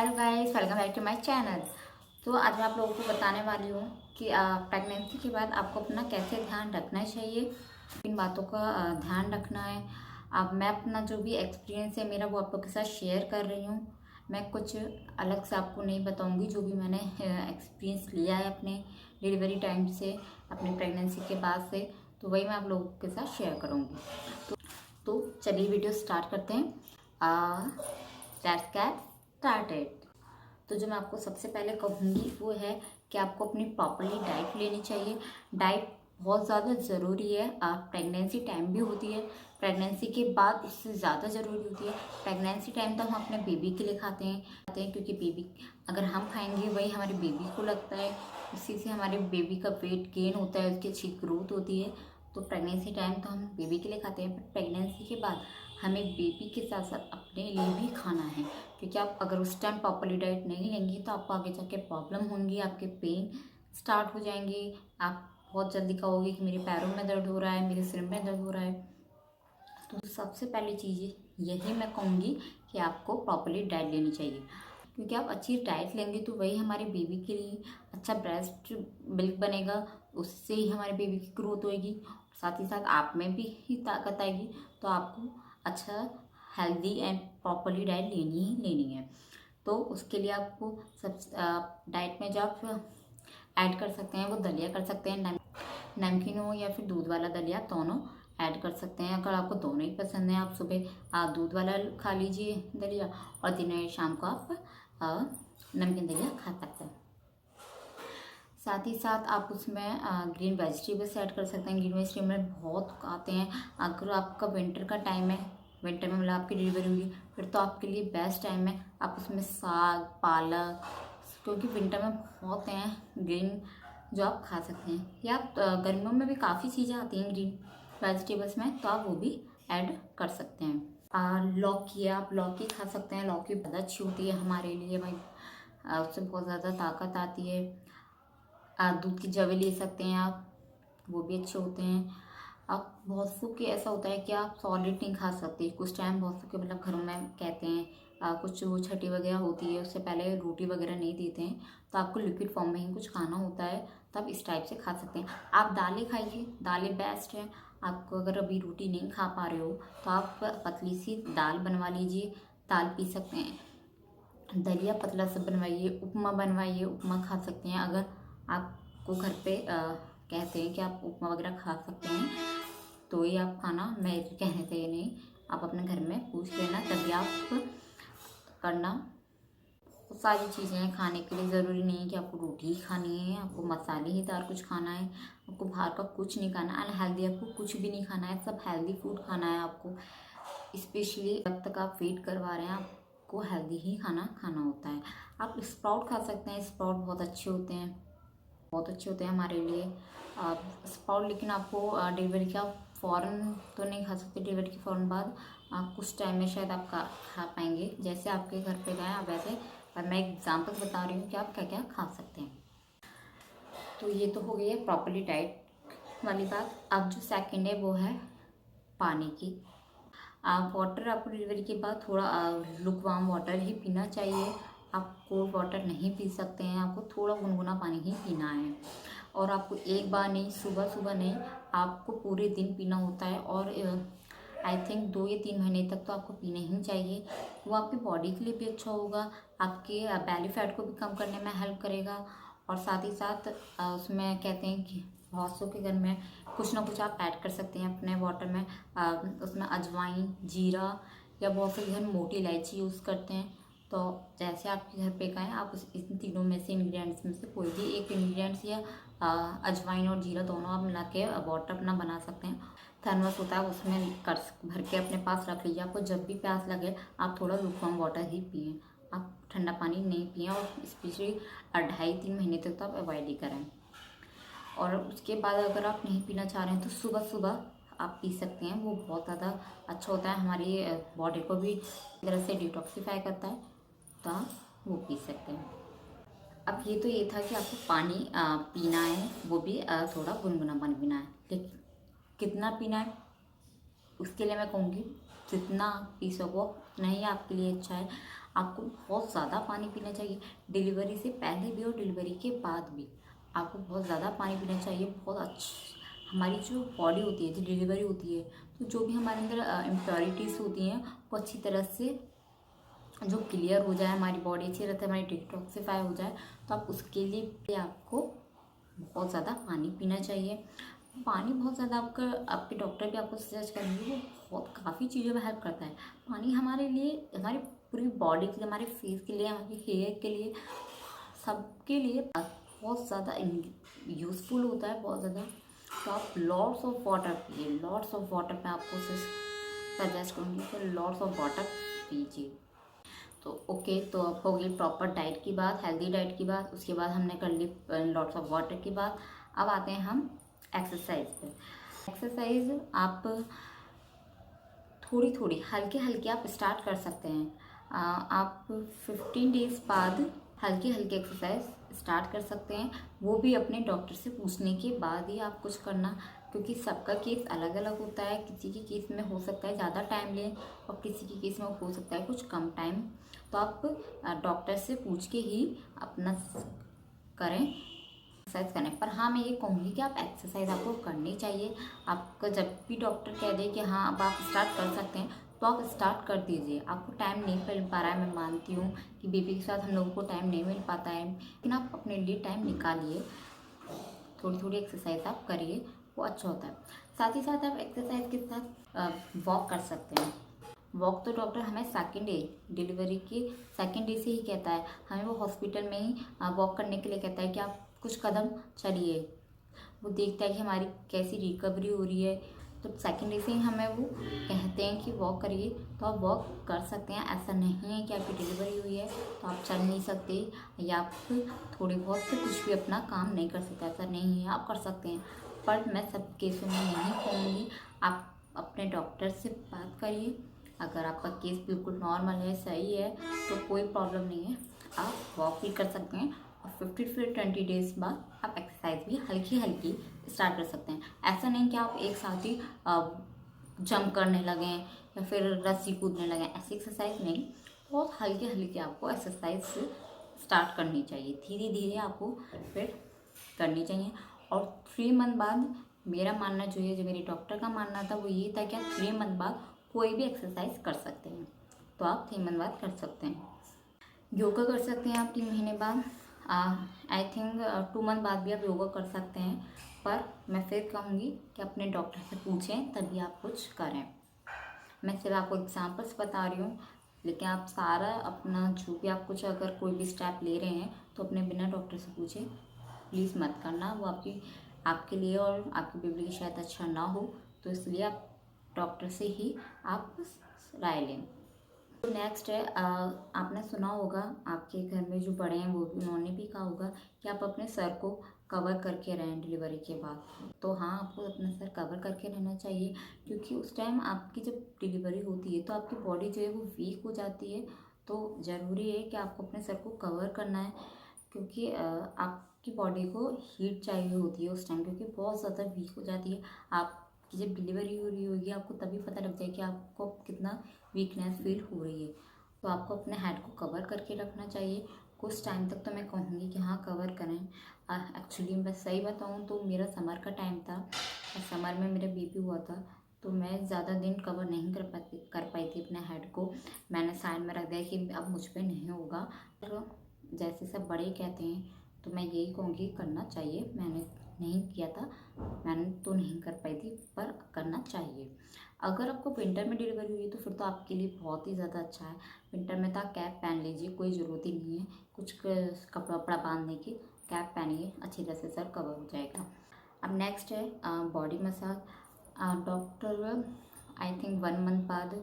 Hello guys, welcome back to my channel. तो आज मैं आप लोगों को बताने वाली हूँ कि प्रेगनेंसी के बाद आपको अपना कैसे ध्यान रखना चाहिए, इन बातों का ध्यान रखना है। अब मैं अपना जो भी एक्सपीरियंस है मेरा वो आप लोगों के साथ शेयर कर रही हूँ। मैं कुछ अलग से आपको नहीं बताऊँगी, जो भी मैंने एक्सपीरियंस लिया है अपने डिलीवरी टाइम से, अपनी प्रेगनेंसी के बाद से, तो वही मैं आप लोगों के साथ शेयर करूँगी। तो चलिए वीडियो स्टार्ट करते हैं। Let's get started. तो जो मैं आपको सबसे पहले कहूँगी वो है कि आपको अपनी प्रॉपरली डाइट लेनी चाहिए। डाइट बहुत ज़्यादा ज़रूरी है। प्रेगनेंसी टाइम भी होती है, प्रेगनेंसी के बाद उससे ज़्यादा ज़रूरी होती है। प्रेगनेंसी टाइम तो हम अपने बेबी के लिए खाते हैं क्योंकि बेबी अगर हम खाएंगे वही हमारे बेबी को लगता है, उसी से हमारे बेबी का वेट गेन होता है, उसकी अच्छी ग्रोथ होती है। तो प्रेगनेंसी टाइम तो हम बेबी के लिए खाते हैं, बट प्रेगनेंसी के बाद हमें बेबी के साथ साथ अपने लिए भी खाना है, क्योंकि आप अगर उस टाइम प्रॉपरली डाइट नहीं लेंगी तो आपको आगे जाके प्रॉब्लम होंगी, आपके पेन स्टार्ट हो जाएंगे। आप बहुत जल्दी कहोगे कि मेरे पैरों में दर्द हो रहा है, मेरे सिर में दर्द हो रहा है। तो सबसे पहली चीज़ यही मैं कहूँगी कि आपको प्रॉपरली डाइट लेनी चाहिए, क्योंकि आप अच्छी डाइट लेंगे तो वही हमारे बेबी के लिए अच्छा ब्रेस्ट मिल्क बनेगा, उससे ही हमारे बेबी की ग्रोथ होएगी, साथ ही साथ आप में भी ही ताकत आएगी। तो आपको अच्छा हेल्दी एंड प्रॉपरली डाइट लेनी ही लेनी है। तो उसके लिए आपको सब डाइट में जो आप ऐड कर सकते हैं वो दलिया कर सकते हैं, नमकीन हो या फिर दूध वाला दलिया, दोनों ऐड कर सकते हैं। अगर आपको दोनों ही पसंद है, आप सुबह दूध वाला खा लीजिए दलिया, और दिन में शाम को आप नमकीन दलिया खा सकते हैं। साथ ही साथ आप उसमें ग्रीन वेजिटेबल्स ऐड कर सकते हैं। ग्रीन वेजिटेबल बहुत आते हैं। अगर आपका विंटर का टाइम है, विंटर में मतलब आपकी डिलीवरी हुई, फिर तो आपके लिए बेस्ट टाइम है। आप उसमें साग, पालक, क्योंकि विंटर में बहुत हैं ग्रीन जो आप खा सकते हैं, या आप गर्मियों में भी काफ़ी चीज़ें आती हैं ग्रीन वेजिटेबल्स में, तो आप वो भी ऐड कर सकते हैं। लौकी है, आप लौकी खा सकते हैं। लौकी बहुत अच्छी होती है हमारे लिए भाई, उससे बहुत ज़्यादा ताकत आती है। दूध की जवे ले सकते हैं आप, वो भी अच्छे होते हैं। अब बहुत सौ के ऐसा होता है कि आप सॉलिड नहीं खा सकते कुछ टाइम, बहुत सौ के मतलब घरों में कहते हैं कुछ वो छठी वगैरह होती है उससे पहले रोटी वगैरह नहीं देते हैं, तो आपको लिक्विड फॉर्म में ही कुछ खाना होता है, तो आप इस टाइप से खा सकते हैं। आप दालें खाइए, दालें बेस्ट है। आपको अगर अभी रोटी नहीं खा पा रहे हो तो आप पतली सी दाल बनवा लीजिए, दाल पी सकते हैं। दलिया पतला सा बनवाइए, उपमा बनवाइए, उपमा खा सकते हैं। अगर आपको घर पे कहते हैं कि आप उपमा वगैरह खा सकते हैं, तो ये आप खाना, मैं कहने से ये नहीं, आप अपने घर में पूछ लेना, तभी आप करना। बहुत सारी चीज़ें हैं खाने के लिए, ज़रूरी नहीं है कि आपको रोटी ही खानी है, आपको मसाले ही दार कुछ खाना है, आपको बाहर का कुछ नहीं खाना, अनहेल्दी आपको कुछ भी नहीं खाना है, सब हेल्दी फूड खाना है आपको। स्पेशली जब तक आप वेट करवा रहे हैं, आपको हेल्दी ही खाना खाना होता है। आप स्प्राउट खा सकते हैं, स्प्राउट बहुत अच्छे होते हैं, बहुत अच्छे होते हैं हमारे लिए स्प्राउट। लेकिन आपको डिलीवरी का फ़ौरन तो नहीं खा सकते, डिलीवरी के फ़ौरन बाद आप कुछ टाइम में शायद आप खा पाएंगे, जैसे आपके घर पे गए आप वैसे। और मैं एग्जांपल बता रही हूँ कि आप क्या क्या खा सकते हैं। तो ये तो हो गई है प्रॉपरली डाइट वाली बात। अब जो सेकंड है वो है पानी की। वाटर आपको डिलीवरी के बाद थोड़ा लुकवार्म वाटर ही पीना चाहिए, आप कोल्ड वाटर नहीं पी सकते हैं, आपको थोड़ा गुनगुना पानी ही पीना है। और आपको एक बार नहीं, सुबह सुबह नहीं, आपको पूरे दिन पीना होता है। और आई थिंक 2 या 3 महीने तक तो आपको पीना ही चाहिए। वो आपकी बॉडी के लिए भी अच्छा होगा, आपके बैली फैट को भी कम करने में हेल्प करेगा। और साथ ही साथ उसमें कहते हैं कि बहुत सौ के घर में कुछ ना कुछ आप ऐड कर सकते हैं अपने वाटर में। उसमें अजवाइन, जीरा, या बहुत से घर मोटी इलायची यूज़ करते हैं। तो जैसे आपके घर पे का है, आप इन तीनों में से इंग्रेडिएंट्स में से कोई भी एक इंग्रेडिएंट्स, या अजवाइन और जीरा दोनों आप मिला के वाटर अपना बना सकते हैं। थर्मस होता है उसमें कर भर के अपने पास रख लीजिए। आपको जब भी प्यास लगे आप थोड़ा लुकवार्म वाटर ही पिए, आप ठंडा पानी नहीं पिए, और स्पेशली 2.5-3 महीने तक तो आप अवॉइड ही करें। और उसके बाद अगर आप नहीं पीना चाह रहे हैं तो सुबह सुबह आप पी सकते हैं, वो बहुत ज़्यादा अच्छा होता है, हमारी बॉडी को भी एक तरह से डिटॉक्सीफाई करता है, तो आप वो पी सकते हैं। अब ये तो ये था कि आपको पानी पीना है, वो भी थोड़ा गुनगुना पानी पीना है, लेकिन कितना पीना है उसके लिए मैं कहूँगी जितना आप पी सको उतना ही आपके लिए अच्छा है। आपको बहुत ज़्यादा पानी पीना चाहिए। डिलीवरी से पहले भी और डिलीवरी के बाद भी आपको बहुत ज़्यादा पानी पीना चाहिए। बहुत हमारी जो बॉडी होती है, जो डिलीवरी होती है, तो जो भी हमारे अंदर इम्प्योरिटीज़ होती हैं वो अच्छी तरह से जो क्लियर हो जाए, हमारी बॉडी अच्छी रहती है, हमारी डिटॉक्सिफाई हो जाए, तो आप उसके लिए भी आपको बहुत ज़्यादा पानी पीना चाहिए। पानी बहुत ज़्यादा आपके डॉक्टर भी आपको सजेस्ट करेंगे, वो बहुत काफ़ी चीज़ों में हेल्प करता है। पानी हमारे लिए, हमारी पूरी बॉडी के लिए, हमारे फेस के लिए, हमारे हेयर के लिए, सबके लिए बहुत ज़्यादा यूज़फुल होता है, बहुत ज़्यादा। तो आप लॉट्स ऑफ वाटर पिए, लॉट्स ऑफ वाटर मैं आपको सजेस्ट करूँगी कि लॉट्स ऑफ वाटर पीजिए। तो ओके, तो अब हो गई प्रॉपर डाइट की बात, हेल्दी डाइट की बात, उसके बाद हमने कर ली लॉट्स ऑफ वाटर की बात। अब आते हैं हम एक्सरसाइज पे। एक्सरसाइज आप थोड़ी थोड़ी हल्के हल्के आप स्टार्ट कर सकते हैं। आप 15 डेज बाद हल्के हल्के एक्सरसाइज स्टार्ट कर सकते हैं, वो भी अपने डॉक्टर से पूछने के बाद ही आप कुछ करना, क्योंकि सबका केस अलग अलग होता है। किसी के केस में हो सकता है ज़्यादा टाइम ले और किसी के केस में हो सकता है कुछ कम टाइम। तो आप डॉक्टर से पूछ के ही अपना करें, एक्सरसाइज करें। पर हाँ, मैं ये कहूँगी कि आप एक्सरसाइज आपको करनी चाहिए। आपका जब भी डॉक्टर कह दे कि हाँ अब आप स्टार्ट कर सकते हैं, तो आप स्टार्ट कर दीजिए। आपको टाइम नहीं मिल पा रहा है, मैं मानती हूँ कि बेबी के साथ हम लोगों को टाइम नहीं मिल पाता है, लेकिन आप अपने लिए टाइम निकालिए, थोड़ी थोड़ी एक्सरसाइज आप करिए, वो अच्छा होता है। साथ ही साथ आप एक्सरसाइज के साथ वॉक कर सकते हैं। वॉक तो डॉक्टर हमें सेकेंड डे, डिलीवरी के सेकेंड डे से ही कहता है, हमें वो हॉस्पिटल में ही वॉक करने के लिए कहता है कि आप कुछ कदम चलिए। वो देखता है कि हमारी कैसी रिकवरी हो रही है, तो सेकेंड डे से ही हमें वो कहते हैं कि वॉक करिए। तो आप वॉक कर सकते हैं। ऐसा नहीं है कि आपकी डिलीवरी हुई है तो आप चल नहीं सकते या आप थोड़ी बहुत से कुछ भी अपना काम नहीं कर सकते, ऐसा नहीं है, आप कर सकते हैं। पर मैं सब केसों में नहीं कहूँगी। आप अपने डॉक्टर से बात करिए। अगर आपका केस बिल्कुल नॉर्मल है, सही है, तो कोई प्रॉब्लम नहीं है, आप वॉक भी कर सकते हैं। और 15 से 20 डेज बाद आप एक्सरसाइज भी हल्की हल्की स्टार्ट कर सकते हैं। ऐसा नहीं कि आप एक साथ ही जंप करने लगें या फिर रस्सी कूदने लगें, ऐसी एक्सरसाइज नहीं। बहुत हल्के हल्के आपको एक्सरसाइज स्टार्ट करनी चाहिए, धीरे धीरे आपको फिर करनी चाहिए। और 3 मंथ बाद मेरा मानना जो है, जो मेरे डॉक्टर का मानना था, वो ये था कि आप 3 मंथ बाद कोई भी एक्सरसाइज कर सकते हैं। तो आप 3 मंथ बाद कर सकते हैं। योगा कर सकते हैं आप 3 महीने बाद। आई थिंक 2 मंथ बाद भी आप योगा कर सकते हैं। पर मैं फिर कहूँगी कि अपने डॉक्टर से पूछें तभी आप कुछ करें। मैं सिर्फ आपको एग्जांपल्स बता रही हूँ, लेकिन आप सारा अपना जो भी आप कुछ अगर कोई भी स्टेप ले रहे हैं तो अपने बिना डॉक्टर से पूछे प्लीज़ मत करना। वो आपके लिए और आपकी बेबी के शायद अच्छा ना हो, तो इसलिए आप डॉक्टर से ही आप राय लें। तो नेक्स्ट है, आपने सुना होगा, आपके घर में जो बड़े हैं वो भी, उन्होंने भी कहा होगा कि आप अपने सर को कवर करके रहें डिलीवरी के बाद। तो हाँ, आपको अपना सर कवर करके रहना चाहिए, क्योंकि उस टाइम आपकी जब डिलीवरी होती है तो आपकी बॉडी जो है वो वीक हो जाती है। तो ज़रूरी है कि आपको अपने सर को कवर करना है, क्योंकि आपकी बॉडी को हीट चाहिए होती है उस टाइम, क्योंकि बहुत ज़्यादा वीक हो जाती है। आपकी जब डिलीवरी हो रही होगी आपको तभी पता लग जाए कि आपको कितना वीकनेस फील हो रही है। तो आपको अपने हेड को कवर करके रखना चाहिए कुछ टाइम तक। तो मैं कहूँगी कि हाँ, कवर करें। एक्चुअली मैं सही बताऊँ तो मेरा समर का टाइम था और समर में मेरा बेबी हुआ था, तो मैं ज़्यादा दिन कवर नहीं कर पाई थी अपने हेड को। मैंने साइड में रख दिया कि अब मुझ पर नहीं होगा। तो जैसे सब बड़े कहते हैं तो मैं यही कहूँगी करना चाहिए। मैंने नहीं किया था, मैंने तो नहीं कर पाई थी, पर करना चाहिए। अगर आपको विंटर में डिलीवरी हुई है तो फिर तो आपके लिए बहुत ही ज़्यादा अच्छा है। विंटर में तो आप कैप पहन लीजिए, कोई ज़रूरत ही नहीं है कुछ कपड़ा वपड़ा बांधने की। कैप पहनिए, अच्छी तरह से सर कवर हो जाएगा। अब नेक्स्ट है body massage. Doctor I think 1 month बाद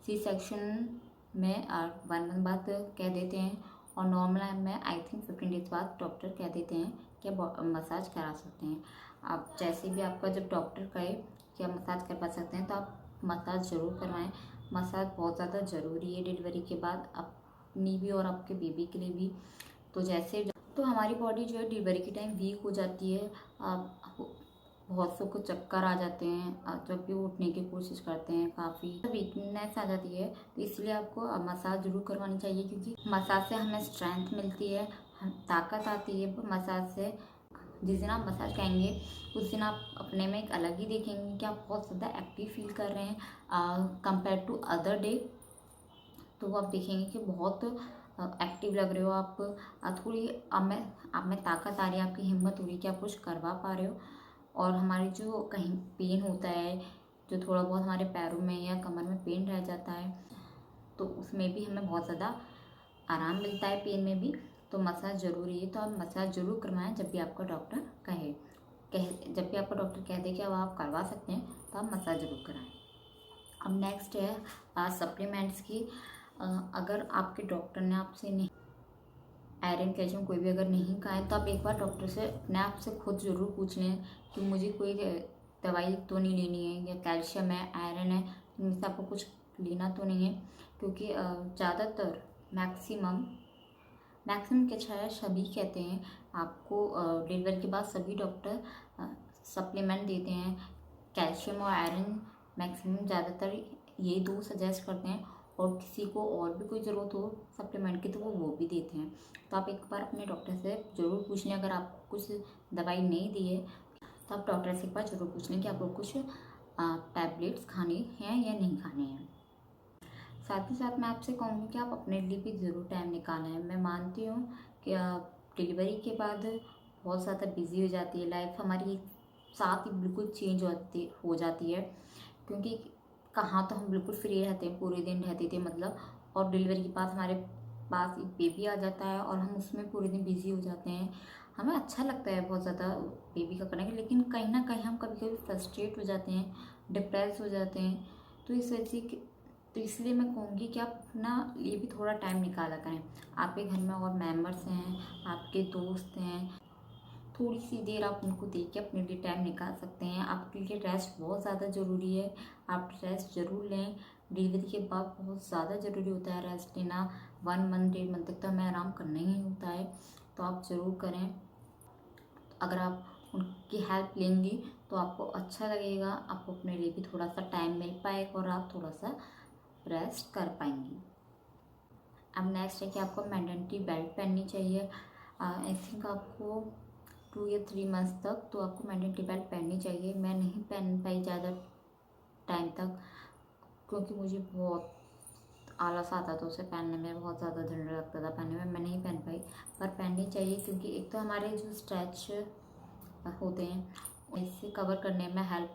सी सेक्शन में 1 मंथ बाद कह देते हैं, और नॉर्मल में आई थिंक 15 डेज बाद डॉक्टर कह देते हैं कि मसाज करा सकते हैं। आप जैसे भी आपका जब डॉक्टर कहे कि आप मसाज करवा सकते हैं तो आप मसाज ज़रूर करवाएं। मसाज बहुत ज़्यादा ज़रूरी है डिलीवरी के बाद, अपनी भी और आपके बेबी के लिए भी। तो जैसे तो हमारी बॉडी जो है डिलीवरी के टाइम वीक हो जाती है, बहुत से को चक्कर आ जाते हैं जब भी वो उठने की कोशिश करते हैं, काफ़ी वीकनेस आ जाती है। तो इसलिए आपको मसाज जरूर करवानी चाहिए, क्योंकि मसाज से हमें स्ट्रेंथ मिलती है, ताकत आती है मसाज से। जिस दिन आप मसाज करेंगे उस दिन आप अपने में एक अलग ही देखेंगे कि आप बहुत ज़्यादा एक्टिव फील कर रहे हैं कंपेयर टू अदर डे। तो वो आप देखेंगे कि बहुत एक्टिव लग रहे हो आप, थोड़ी आप में ताकत आ रही है, आपकी हिम्मत हो रही है कि आप कुछ करवा पा रहे हो। और हमारी जो कहीं पेन होता है, जो थोड़ा बहुत हमारे पैरों में या कमर में पेन रह जाता है, तो उसमें भी हमें बहुत ज़्यादा आराम मिलता है, पेन में भी। तो मसाज ज़रूरी है, तो आप मसाज ज़रूर करवाएं जब भी आपका डॉक्टर जब भी आपका डॉक्टर कह दे कि अब आप करवा सकते हैं, तो आप मसाज ज़रूर कराएं। अब नेक्स्ट है सप्लीमेंट्स की। अगर आपके डॉक्टर ने आपसे नहीं आयरन कैल्शियम कोई भी अगर नहीं कहा है, तो आप एक बार डॉक्टर से अपने आप से खुद ज़रूर पूछ लें कि मुझे कोई दवाई तो नहीं लेनी है, या कैल्शियम है, आयरन है, इनमें से आपको कुछ लेना तो नहीं है। क्योंकि ज़्यादातर मैक्सिमम क्या शायद सभी कहते हैं आपको, डिलीवरी के बाद सभी डॉक्टर सप्लीमेंट देते हैं, कैल्शियम और आयरन मैक्सिमम ज़्यादातर यही दो सजेस्ट करते हैं। और किसी को और भी कोई ज़रूरत हो सप्लीमेंट की तो वो भी देते हैं। तो आप एक बार अपने डॉक्टर से ज़रूर पूछ लें, अगर आपको कुछ दवाई नहीं दी है तो आप डॉक्टर से एक बार ज़रूर पूछ लें कि आपको कुछ टैबलेट्स खाने हैं या नहीं खाने हैं। साथ ही साथ मैं आपसे कहूँगी कि आप अपने लिए भी ज़रूर टाइम निकालें। मैं मानती हूँ कि डिलीवरी के बाद बहुत ज़्यादा बिजी हो जाती है लाइफ हमारी, साथ ही बिल्कुल चेंज हो जाती है। क्योंकि कहाँ तो हम बिल्कुल फ्री रहते हैं, पूरे दिन रहते थे मतलब, और डिलीवरी के पास हमारे पास एक बेबी आ जाता है और हम उसमें पूरे दिन बिजी हो जाते हैं। हमें अच्छा लगता है बहुत ज़्यादा बेबी का करने का, लेकिन कहीं ना कहीं हम कभी कभी फ्रस्ट्रेट हो जाते हैं, डिप्रेस हो जाते हैं। तो इस वजह से तो इसलिए मैं कहूँगी कि आप अपना ये भी थोड़ा टाइम निकाला करें। आपके घर में और मेंबर्स हैं, आपके दोस्त हैं, थोड़ी सी देर आप उनको देख के अपने लिए टाइम निकाल सकते हैं। आपके लिए रेस्ट बहुत ज़्यादा ज़रूरी है, आप रेस्ट ज़रूर लें। डिलीवरी के बाद बहुत ज़्यादा ज़रूरी होता है रेस्ट लेना। 1 मंथ 1.5 मंथ तक तो हमें आराम करना ही होता है, तो आप ज़रूर करें। अगर आप उनकी हेल्प लेंगी तो आपको अच्छा लगेगा, आपको अपने लिए भी थोड़ा सा टाइम मिल पाएगा और आप थोड़ा सा रेस्ट कर पाएंगी। अब नेक्स्ट है कि आपको मैंडेटरी बेल्ट पहननी चाहिए। आई थिंक आपको 2 या 3 मंथ्स तक तो आपको मैंडेटरी बेल्ट पहननी चाहिए। मैं नहीं पहन पाई ज़्यादा टाइम तक, क्योंकि मुझे बहुत आलस आता था उसे पहनने में, बहुत ज़्यादा झंझट लगता था पहनने में, मैं नहीं पहन पाई। पर पहननी चाहिए, क्योंकि एक तो हमारे जो स्ट्रेच होते हैं इससे कवर करने में हेल्प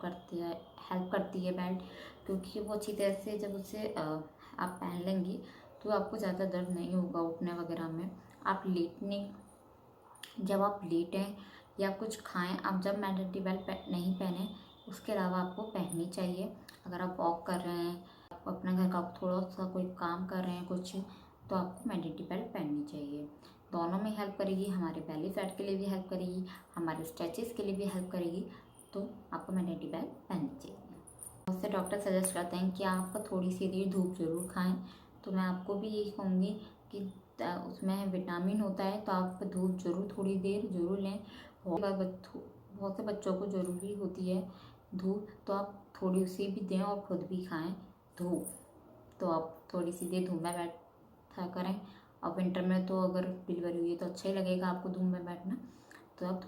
करती है बेल्ट। क्योंकि वो अच्छी तरह से जब उसे आप पहन लेंगी तो आपको ज़्यादा दर्द नहीं होगा उठने वगैरह में। आप जब आप लेटें या कुछ खाएं, आप जब मैंडेटरी बेल्ट नहीं पहने, उसके अलावा आपको पहननी चाहिए। अगर आप वॉक कर रहे हैं, आप अपने घर का थोड़ा सा कोई काम कर रहे हैं कुछ, तो आपको मैंडेटरी बेल्ट पहननी चाहिए। दोनों में हेल्प करेगी, हमारे बेली फैट के लिए भी हेल्प करेगी, हमारे स्ट्रेचेस के लिए भी हेल्प करेगी। तो आपको मैंडेटरी बेल्ट पहननी चाहिए। बहुत से डॉक्टर सजेस्ट करते हैं कि आप थोड़ी सी देर धूप जरूर खाएं, तो मैं आपको भी यही कहूँगी कि उसमें विटामिन होता है, तो आप धूप जरूर थोड़ी देर जरूर लें। बहुत से बच्चों को ज़रूरी होती है धूप, तो आप थोड़ी उसे भी दें और खुद भी खाएं धूप। तो आप थोड़ी सी देर धूप में बैठा करें। और विंटर में तो अगर डिलीवरी हुई है तो अच्छा ही लगेगा आपको धूप में बैठना, तो आप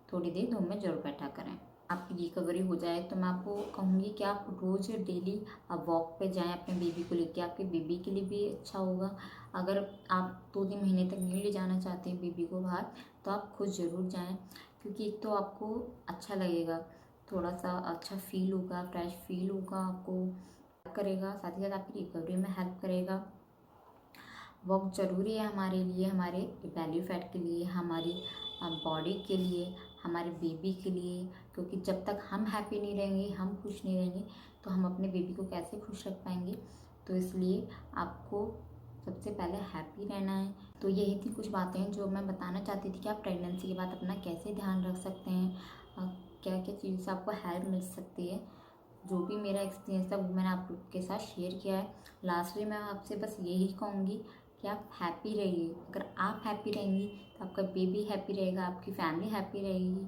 थोड़ी देर धूप में ज़रूर बैठा करें। आपकी रिकवरी हो जाए तो मैं आपको कहूँगी कि आप रोज़ डेली आप वॉक पे जाएं अपने बेबी को लेके, आपके बेबी के लिए भी अच्छा होगा। अगर आप 2-3 महीने तक नहीं ले जाना चाहते हैं बेबी को बाहर, तो आप खुद ज़रूर जाएं, क्योंकि एक तो आपको अच्छा लगेगा, थोड़ा सा अच्छा फील होगा, फ्रेश फील होगा, आपको करेगा, साथ ही साथ आपकी रिकवरी में हेल्प करेगा। वॉक ज़रूरी है हमारे लिए, हमारे वैल्यू फैट के लिए, हमारी बॉडी के लिए, हमारे बेबी के लिए। क्योंकि जब तक हम हैप्पी नहीं रहेंगे, हम खुश नहीं रहेंगे, तो हम अपने बेबी को कैसे खुश रख पाएंगे। तो इसलिए आपको सबसे पहले हैप्पी रहना है। तो यही थी कुछ बातें जो मैं बताना चाहती थी कि आप प्रेगनेंसी के बाद अपना कैसे ध्यान रख सकते हैं, क्या क्या चीज़ से आपको हेल्प मिल सकती है। जो भी मेरा एक्सपीरियंस था वो मैंने आप लोग के साथ शेयर किया है। लास्टली मैं आपसे बस यही कहूँगी कि आप हैप्पी रहिए। अगर आप हैप्पी रहेंगी तो आपका बेबी हैप्पी रहेगा, आपकी फैमिली हैप्पी रहेगी।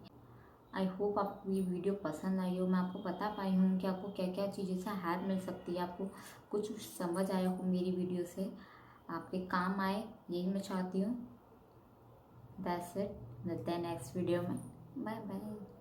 आई होप आपको ये वीडियो पसंद आई हो। मैं आपको बता पाई हूँ कि आपको क्या क्या चीज़ों से हेल्प मिल सकती है, आपको कुछ समझ आया हो मेरी वीडियो से, आपके काम आए, यही मैं चाहती हूँ। दैट्स इट, मिलते हैं नेक्स्ट वीडियो में। Bye bye.